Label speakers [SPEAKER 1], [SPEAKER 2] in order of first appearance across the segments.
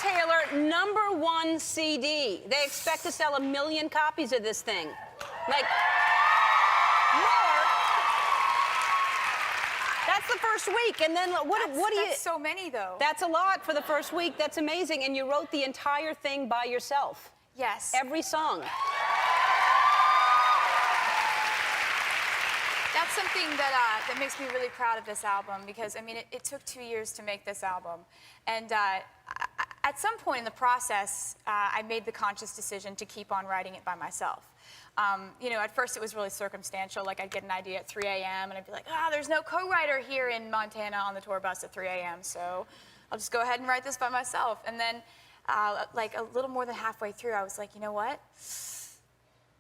[SPEAKER 1] Taylor, #1 CD. They expect to sell 1 million copies of this thing. Like, more. That's the first week, and then what do you...
[SPEAKER 2] That's so many, though.
[SPEAKER 1] That's a lot for the first week. That's amazing, and you wrote the entire thing by yourself.
[SPEAKER 2] Yes.
[SPEAKER 1] Every song.
[SPEAKER 2] That's something that makes me really proud of this album, because, I mean, it took 2 years to make this album. And at some point in the process, I made the conscious decision to keep on writing it by myself. You know, at first it was really circumstantial. Like, I'd get an idea at 3 a.m. and I'd be like, there's no co-writer here in Montana on the tour bus at 3 a.m., so I'll just go ahead and write this by myself. And then, like, a little more than halfway through, I was like, you know what?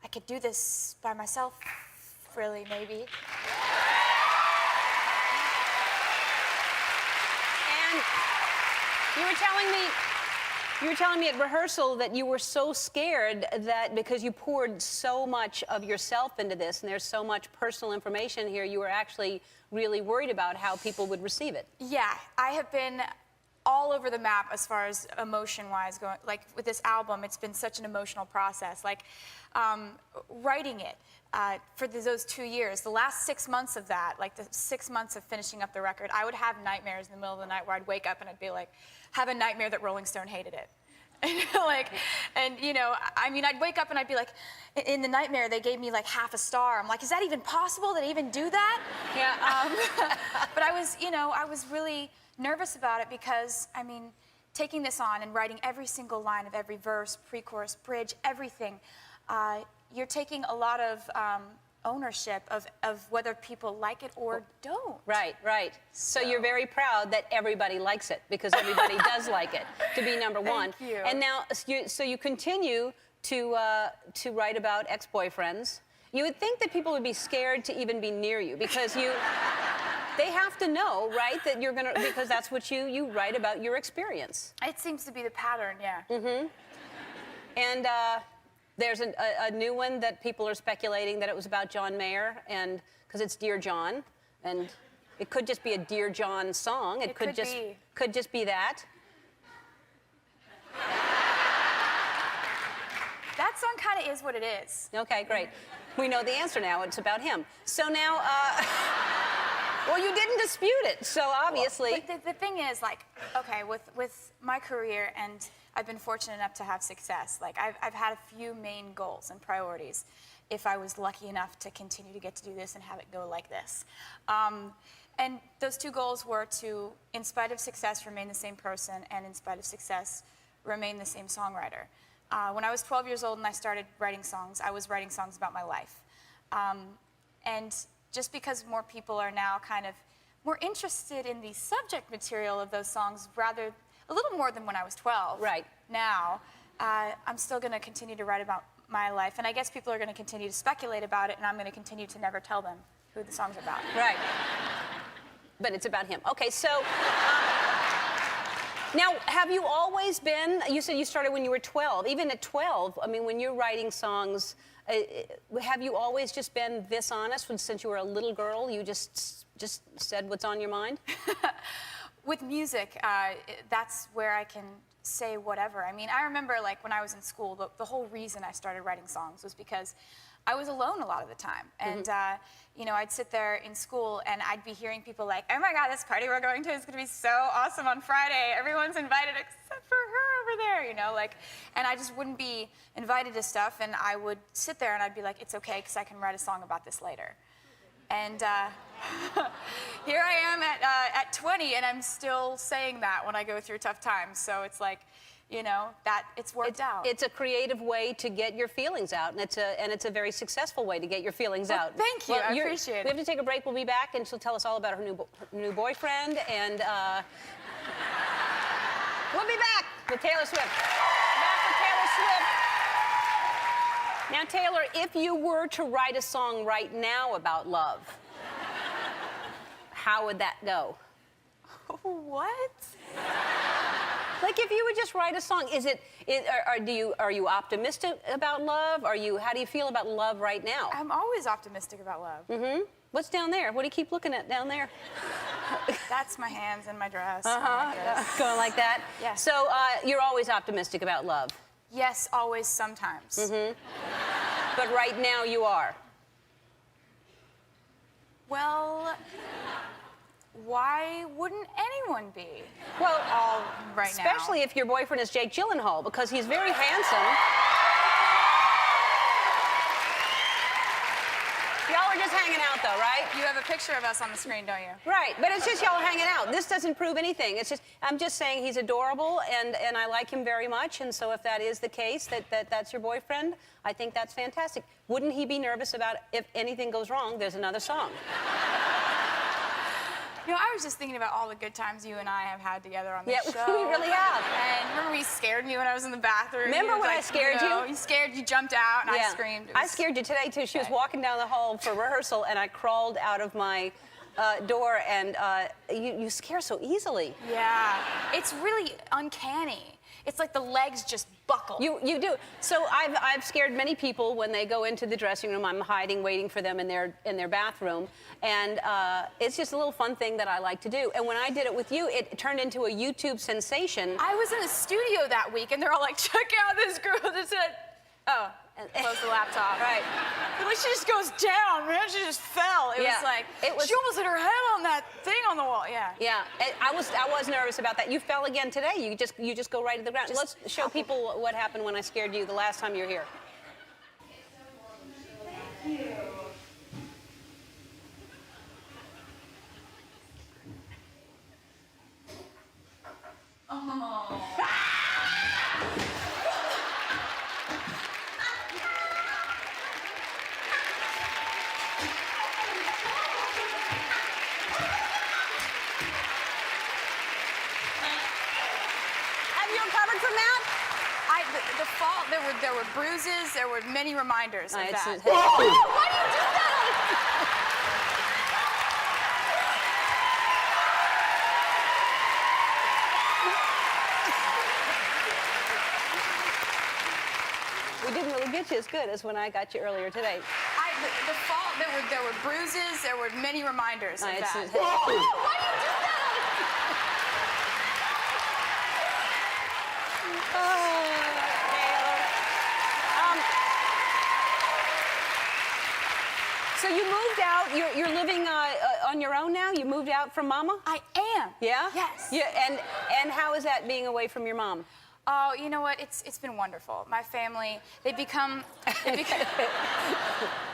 [SPEAKER 2] I could do this by myself, really, maybe.
[SPEAKER 1] And you were telling me at rehearsal that you were so scared that because you poured so much of yourself into this and there's so much personal information here, you were actually really worried about how people would receive it.
[SPEAKER 2] Yeah, I have been all over the map as far as emotion-wise going. Like, with this album, it's been such an emotional process. Like, writing it for those 2 years, the last 6 months of that, like the 6 months of finishing up the record, I would have nightmares in the middle of the night where I'd wake up and I'd be like, have a nightmare that Rolling Stone hated it. Like, and you know, I mean, I'd wake up and I'd be like, in the nightmare, they gave me like half a star. I'm like, is that even possible? Did they even do that?
[SPEAKER 1] Yeah.
[SPEAKER 2] But I was, you know, I was really nervous about it because, I mean, taking this on and writing every single line of every verse, pre-chorus, bridge, everything, you're taking a lot of ownership of whether people like it or don't.
[SPEAKER 1] Right, right. So you're very proud that everybody likes it, because everybody does like it, to be #1.
[SPEAKER 2] Thank you.
[SPEAKER 1] And now, so you continue to write about ex-boyfriends. You would think that people would be scared to even be near you, because they have to know, right, that you're gonna, because that's what you write about your experience.
[SPEAKER 2] It seems to be the pattern, yeah.
[SPEAKER 1] Mm-hmm. And there's a new one that people are speculating that it was about John Mayer, and because it's Dear John, and it could just be a Dear John song. It could just be that.
[SPEAKER 2] That song kind of is what it is.
[SPEAKER 1] Okay, great. We know the answer now. It's about him. So now, well, you didn't dispute it, so obviously.
[SPEAKER 2] Well, but the thing is, like, okay, with my career, and I've been fortunate enough to have success. Like, I've had a few main goals and priorities if I was lucky enough to continue to get to do this and have it go like this. And those 2 goals were to, in spite of success, remain the same person, and in spite of success, remain the same songwriter. When I was 12 years old and I started writing songs, I was writing songs about my life. And just because more people are now kind of more interested in the subject material of those songs, rather, a little more than when I was 12.
[SPEAKER 1] Right.
[SPEAKER 2] Now, I'm still going to continue to write about my life, and I guess people are going to continue to speculate about it, and I'm going to continue to never tell them who the song's about.
[SPEAKER 1] Right. But it's about him. Okay, so now, have you always been, you said you started when you were 12. Even at 12, I mean, when you're writing songs, have you always just been this honest? Since you were a little girl, you just said what's on your mind?
[SPEAKER 2] With music, that's where I can say whatever. I mean, I remember, like, when I was in school, the whole reason I started writing songs was because I was alone a lot of the time. And, you know, I'd sit there in school and I'd be hearing people like, oh my God, this party we're going to is going to be so awesome on Friday. Everyone's invited except for her over there, you know, like, and I just wouldn't be invited to stuff, and I would sit there and I'd be like, it's okay, because I can write a song about this later. And here I am at 20, and I'm still saying that when I go through tough times. So it's like, you know, that it's worked out.
[SPEAKER 1] It's a creative way to get your feelings out, and it's a very successful way to get your feelings out.
[SPEAKER 2] Thank you.
[SPEAKER 1] Well,
[SPEAKER 2] I appreciate it.
[SPEAKER 1] We have to take a break. We'll be back, and she'll tell us all about her new boyfriend, and we'll be back with Taylor Swift. Back with Taylor Swift. Now, Taylor, if you were to write a song right now about love, how would that go?
[SPEAKER 2] What?
[SPEAKER 1] Like, if you would just write a song, are you optimistic about love? How do you feel about love right now?
[SPEAKER 2] I'm always optimistic about love.
[SPEAKER 1] Mm-hmm. What's down there? What do you keep looking at down there?
[SPEAKER 2] That's my hands in my dress.
[SPEAKER 1] Going like that?
[SPEAKER 2] Yeah.
[SPEAKER 1] So you're always optimistic about love?
[SPEAKER 2] Yes, always, sometimes.
[SPEAKER 1] But right now you are?
[SPEAKER 2] Well, why wouldn't anyone be?
[SPEAKER 1] Well,
[SPEAKER 2] right now.
[SPEAKER 1] especially if your boyfriend is Jake Gyllenhaal, because he's very handsome. Y'all are just hanging out, though, right?
[SPEAKER 2] You have a picture of us on the screen, don't you?
[SPEAKER 1] Right, but it's just y'all hanging out. This doesn't prove anything. It's just, I'm just saying he's adorable, and I like him very much, and so if that is the case, that's your boyfriend, I think that's fantastic. Wouldn't he be nervous about if anything goes wrong, there's another song?
[SPEAKER 2] You know, I was just thinking about all the good times you and I have had together on this show.
[SPEAKER 1] Yeah, we really have.
[SPEAKER 2] And remember you scared me when I was in the bathroom?
[SPEAKER 1] Remember when I scared you?
[SPEAKER 2] You jumped out and I screamed.
[SPEAKER 1] I scared you today, too. She was walking down the hall for rehearsal, and I crawled out of my door, and you scare so easily.
[SPEAKER 2] Yeah, it's really uncanny. It's like the legs just buckle.
[SPEAKER 1] You do. So I've scared many people when they go into the dressing room. I'm hiding, waiting for them in their bathroom, and it's just a little fun thing that I like to do. And when I did it with you, it turned into a YouTube sensation.
[SPEAKER 2] I was in the studio that week, and they're all like, "Check out this girl that said." Oh, and close the laptop.
[SPEAKER 1] Right.
[SPEAKER 2] Like, she just goes down, man. She just fell. It was like, she almost hit her head on that thing on the wall. Yeah.
[SPEAKER 1] Yeah. I was nervous about that. You fell again today. You just go right to the ground. Let's show people what happened when I scared you the last time you were here. Thank you.
[SPEAKER 2] Oh.
[SPEAKER 1] From that?
[SPEAKER 2] The fall, there were bruises, there were many reminders of that.
[SPEAKER 1] Why do you do that? We didn't really get you as good as when I got you earlier today.
[SPEAKER 2] The fall, there were bruises, there were many reminders of that.
[SPEAKER 1] Why do you do that? So you moved out. You're living on your own now. You moved out from Mama.
[SPEAKER 2] I am.
[SPEAKER 1] Yeah.
[SPEAKER 2] Yes.
[SPEAKER 1] Yeah. And how is that being away from your mom?
[SPEAKER 2] Oh, you know what? It's been wonderful. My family, they become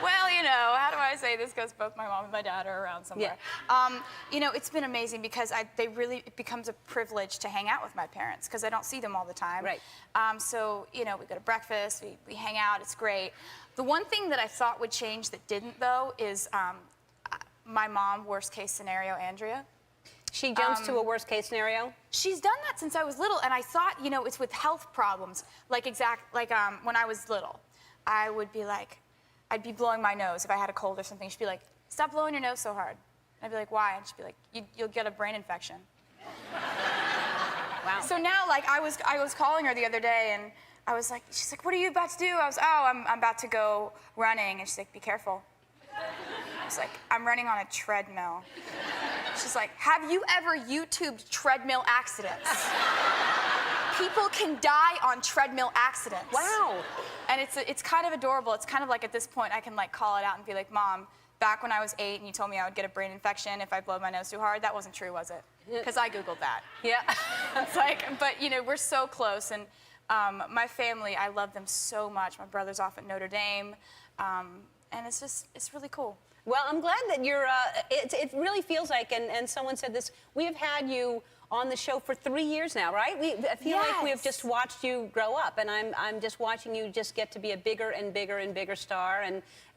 [SPEAKER 2] well, you know, how do I say this? Because both my mom and my dad are around somewhere.
[SPEAKER 1] Yeah.
[SPEAKER 2] You know, it's been amazing because it becomes a privilege to hang out with my parents because I don't see them all the time.
[SPEAKER 1] Right.
[SPEAKER 2] So, you know, we go to breakfast, we hang out, it's great. The one thing that I thought would change that didn't, though, is my mom, worst case scenario, Andrea.
[SPEAKER 1] She jumps to a worst case scenario?
[SPEAKER 2] She's done that since I was little, and I thought, you know, it's with health problems. Like when I was little, I would be like, I'd be blowing my nose if I had a cold or something. She'd be like, "Stop blowing your nose so hard." I'd be like, "Why?" And she'd be like, "You'll get a brain infection."
[SPEAKER 1] Wow.
[SPEAKER 2] So now, like, I was calling her the other day, and I was like, she's like, "What are you about to do?" I was, "Oh, I'm about to go running," and she's like, "Be careful." I was like, "I'm running on a treadmill." She's like, "Have you ever YouTubed treadmill accidents?" People can die on treadmill accidents.
[SPEAKER 1] Wow.
[SPEAKER 2] And it's kind of adorable. It's kind of like at this point I can like call it out and be like, "Mom, back when I was 8 and you told me I would get a brain infection if I blowed my nose too hard, that wasn't true, was it?" Because I Googled that.
[SPEAKER 1] Yeah.
[SPEAKER 2] It's like, but you know, we're so close, and my family, I love them so much. My brother's off at Notre Dame, and it's really cool.
[SPEAKER 1] Well, I'm glad that you're, it really feels like, and someone said this, we have had you on the show for 3 years now, right? I feel like we've just watched you grow up, and I'm just watching you just get to be a bigger and bigger and bigger star,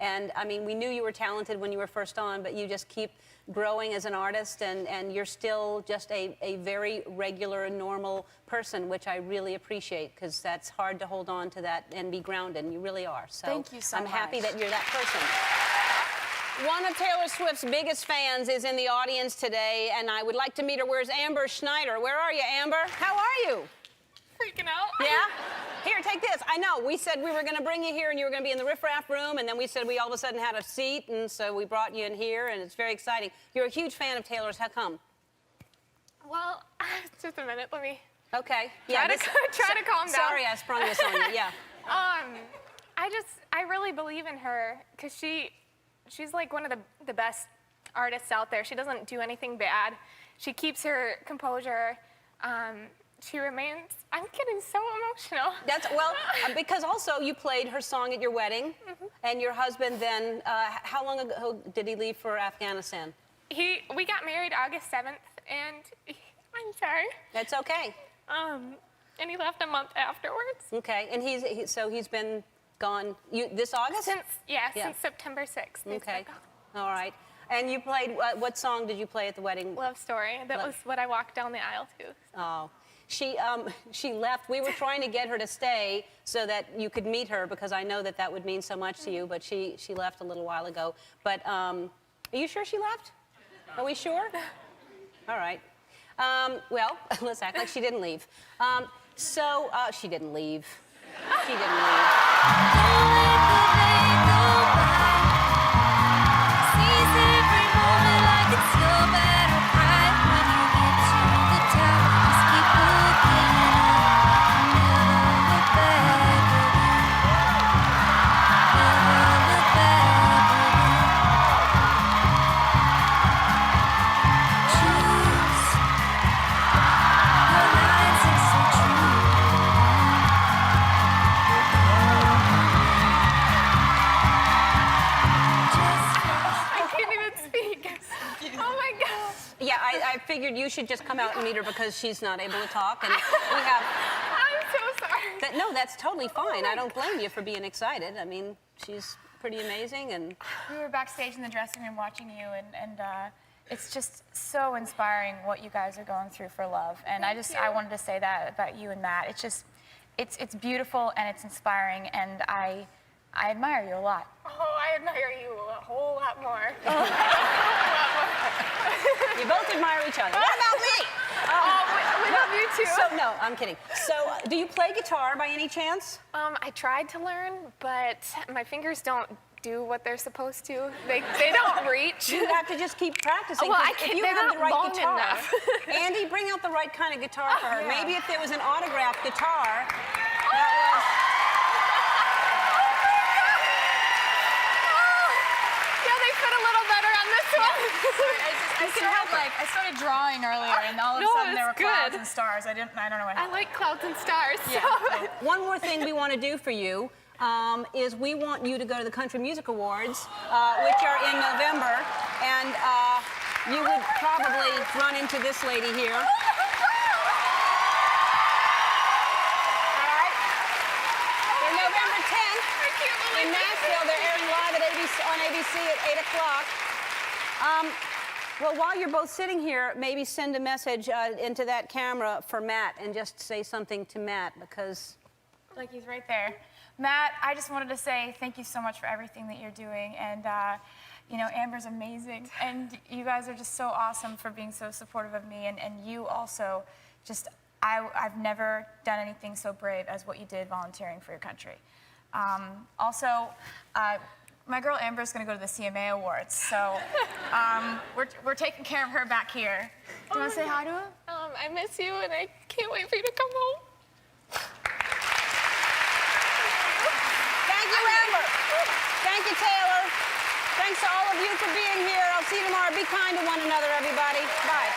[SPEAKER 1] and I mean, we knew you were talented when you were first on, but you just keep growing as an artist, and you're still just a very regular and normal person, which I really appreciate, because that's hard to hold on to that and be grounded, and you really are. So
[SPEAKER 2] thank you so much.
[SPEAKER 1] I'm happy that you're that person. One of Taylor Swift's biggest fans is in the audience today, and I would like to meet her. Where's Amber Schneider? Where are you, Amber? How are you?
[SPEAKER 2] Freaking out.
[SPEAKER 1] Yeah? Here, take this. I know. We said we were going to bring you here, and you were going to be in the riffraff room, and then we said we all of a sudden had a seat, and so we brought you in here, and it's very exciting. You're a huge fan of Taylor's. How come?
[SPEAKER 3] Well, just a minute. Let me
[SPEAKER 1] Okay.
[SPEAKER 3] try to calm down.
[SPEAKER 1] Sorry, I sprung this on you. Yeah.
[SPEAKER 3] I really believe in her because she's like one of the best artists out there. She doesn't do anything bad. She keeps her composure. She remains. I'm getting so emotional.
[SPEAKER 1] That's well because also you played her song at your wedding, and your husband then. How long ago did he leave for Afghanistan?
[SPEAKER 3] We got married August 7th, and I'm sorry.
[SPEAKER 1] That's okay.
[SPEAKER 3] And he left a month afterwards.
[SPEAKER 1] Okay, and he's been gone this August?
[SPEAKER 3] Since September 6th. he's
[SPEAKER 1] Okay,
[SPEAKER 3] been gone.
[SPEAKER 1] all right. And you played, what song did you play at the wedding?
[SPEAKER 3] Love Story. That was what I walked down the aisle to.
[SPEAKER 1] Oh, she left. We were trying to get her to stay so that you could meet her because I know that would mean so much to you, but she left a little while ago. But are you sure she left? Are we sure? All right. Well, let's act like she didn't leave. She didn't leave. She didn't leave. Yeah, I figured you should just come out and meet her because she's not able to talk, and we have.
[SPEAKER 3] I'm so sorry.
[SPEAKER 1] No, that's totally fine. I don't blame you for being excited. I mean, she's pretty amazing, and.
[SPEAKER 2] We were backstage in the dressing room watching you, and it's just so inspiring what you guys are going through for love. And I wanted to say that about you and Matt. It's beautiful and it's inspiring, and I admire you a lot.
[SPEAKER 3] Oh, I admire you a whole lot more.
[SPEAKER 1] You both admire each other. What about me?
[SPEAKER 3] We love you too.
[SPEAKER 1] So, no, I'm kidding. So, do you play guitar by any chance?
[SPEAKER 3] I tried to learn, but my fingers don't do what they're supposed to. They don't reach.
[SPEAKER 1] You have to just keep practicing.
[SPEAKER 3] Well, I
[SPEAKER 1] if
[SPEAKER 3] can't.
[SPEAKER 1] you
[SPEAKER 3] They're
[SPEAKER 1] have
[SPEAKER 3] not
[SPEAKER 1] the right
[SPEAKER 3] long
[SPEAKER 1] guitar.
[SPEAKER 3] enough.
[SPEAKER 1] Andy, bring out the right kind of guitar for her.
[SPEAKER 3] Yeah.
[SPEAKER 1] Maybe if there was an autographed guitar.
[SPEAKER 2] I started drawing earlier, and all of a sudden there were clouds and stars. I don't know what happened.
[SPEAKER 3] I like clouds and stars.
[SPEAKER 2] Yeah.
[SPEAKER 3] So.
[SPEAKER 1] One more thing we want to do for you is we want you to go to the Country Music Awards, which are in November, and you would probably run into this lady here. All right? They're November 10th in Nashville. They're airing live on ABC at 8 o'clock. Well, while you're both sitting here, maybe send a message into that camera for Matt and just say something to Matt because...
[SPEAKER 2] Like he's right there. Matt, I just wanted to say thank you so much for everything that you're doing. And, you know, Amber's amazing. And you guys are just so awesome for being so supportive of me. And you also just, I've never done anything so brave as what you did volunteering for your country. Also, my girl Amber's going to go to the CMA Awards, so we're taking care of her back here. Do you want to say hi to her?
[SPEAKER 3] I miss you, and I can't wait for you to come home.
[SPEAKER 1] Thank you, Amber. Thank you, Taylor. Thanks to all of you for being here. I'll see you tomorrow. Be kind to one another, everybody. Bye.